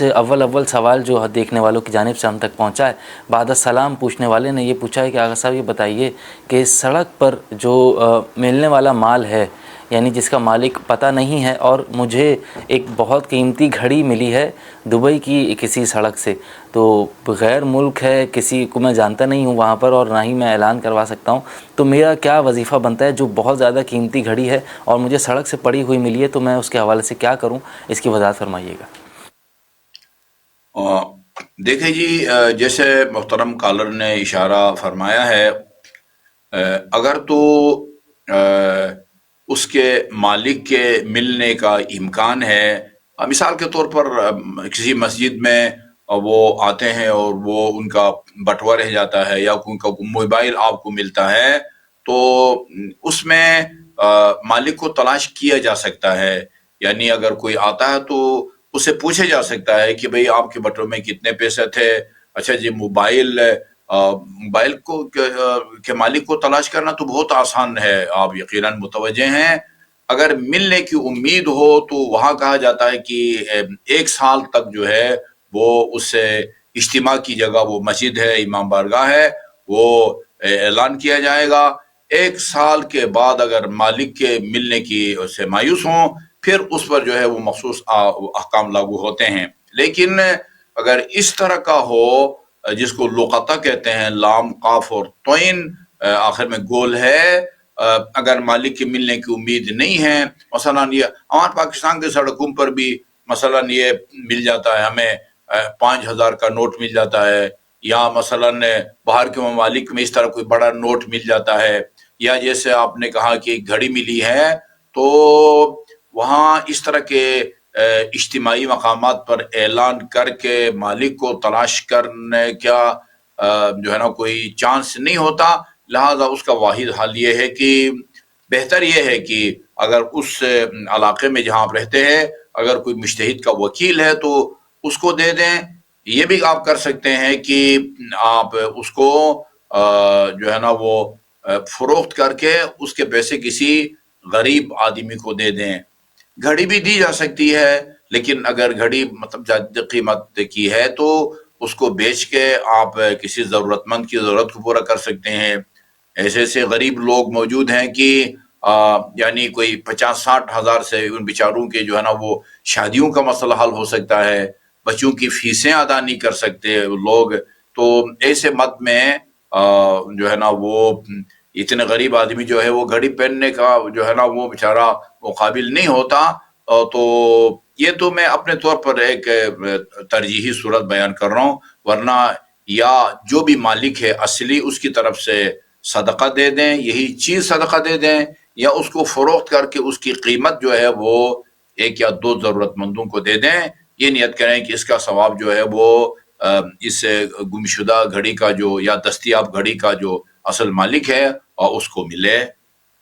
اول سوال جو دیکھنے والوں کی جانب سے ہم تک پہنچا ہے، بعد السلام پوچھنے والے نے یہ پوچھا ہے کہ آغا صاحب یہ بتائیے کہ سڑک پر جو ملنے والا مال ہے، یعنی جس کا مالک پتہ نہیں ہے، اور مجھے ایک بہت قیمتی گھڑی ملی ہے دبئی کی کسی سڑک سے، تو غیر ملک ہے، کسی کو میں جانتا نہیں ہوں وہاں پر، اور نہ ہی میں اعلان کروا سکتا ہوں، تو میرا کیا وظیفہ بنتا ہے؟ جو بہت زیادہ قیمتی گھڑی ہے اور مجھے سڑک سے پڑی ہوئی ملی ہے، تو میں اس کے حوالے سے کیا کروں؟ اس کی وضاحت فرمائیے گا۔ دیکھیں جی، جیسے محترم کالر نے اشارہ فرمایا ہے، اگر تو اس کے مالک کے ملنے کا امکان ہے، مثال کے طور پر کسی مسجد میں وہ آتے ہیں اور وہ ان کا بٹوا رہ جاتا ہے، یا ان کا موبائل آپ کو ملتا ہے، تو اس میں مالک کو تلاش کیا جا سکتا ہے۔ یعنی اگر کوئی آتا ہے تو اس سے پوچھا جا سکتا ہے کہ بھئی آپ کے بٹوے میں کتنے پیسے تھے؟ اچھا جی، موبائل کو کے مالک کو تلاش کرنا تو بہت آسان ہے، آپ یقیناً متوجہ ہیں۔ اگر ملنے کی امید ہو تو وہاں کہا جاتا ہے کہ 1 سال تک جو ہے وہ اس سے اجتماع کی جگہ، وہ مسجد ہے، امام بارگاہ ہے، وہ اعلان کیا جائے گا۔ 1 سال کے بعد اگر مالک کے ملنے کی سے مایوس ہوں، پھر اس پر جو ہے وہ مخصوص احکام لاگو ہوتے ہیں۔ لیکن اگر اس طرح کا ہو، جس کو لقطہ کہتے ہیں، لام، قاف اور توئن آخر میں گول ہے، اگر مالک کے ملنے کی امید نہیں ہے، مثلا یہ ہمارے پاکستان کے سڑکوں پر بھی مثلا یہ مل جاتا ہے، ہمیں 5,000 کا نوٹ مل جاتا ہے، یا مثلا باہر کے ممالک میں اس طرح کوئی بڑا نوٹ مل جاتا ہے، یا جیسے آپ نے کہا کہ ایک گھڑی ملی ہے، تو وہاں اس طرح کے اجتماعی مقامات پر اعلان کر کے مالک کو تلاش کرنے کا جو ہے نا کوئی چانس نہیں ہوتا۔ لہذا اس کا واحد حل یہ ہے کہ بہتر یہ ہے کہ اگر اس علاقے میں جہاں آپ رہتے ہیں اگر کوئی مجتہد کا وکیل ہے تو اس کو دے دیں۔ یہ بھی آپ کر سکتے ہیں کہ آپ اس کو جو ہے نا وہ فروخت کر کے اس کے پیسے کسی غریب آدمی کو دے دیں۔ گھڑی بھی دی جا سکتی ہے، لیکن اگر گھڑی مطلب زیادہ قیمت کی ہے تو اس کو بیچ کے آپ کسی ضرورت مند کی ضرورت کو پورا کر سکتے ہیں۔ ایسے غریب لوگ موجود ہیں کہ یعنی کوئی 50-60 ہزار سے ان بیچاروں کے جو ہے نا وہ شادیوں کا مسئلہ حل ہو سکتا ہے، بچوں کی فیسیں ادا نہیں کر سکتے لوگ، تو ایسے مد میں جو ہے نا وہ اتنے غریب آدمی جو ہے وہ گھڑی پہننے کا جو ہے نا وہ بیچارہ وہ قابل نہیں ہوتا۔ تو یہ تو میں اپنے طور پر ایک ترجیحی صورت بیان کر رہا ہوں، ورنہ یا جو بھی مالک ہے اصلی اس کی طرف سے صدقہ دے دیں، یہی چیز صدقہ دے دیں، یا اس کو فروخت کر کے اس کی قیمت جو ہے وہ 1 یا 2 ضرورت مندوں کو دے دیں۔ یہ نیت کریں کہ اس کا ثواب جو ہے وہ اس گمشدہ گھڑی کا جو یا دستیاب گھڑی کا جو اصل مالک ہے اور اس کو ملے۔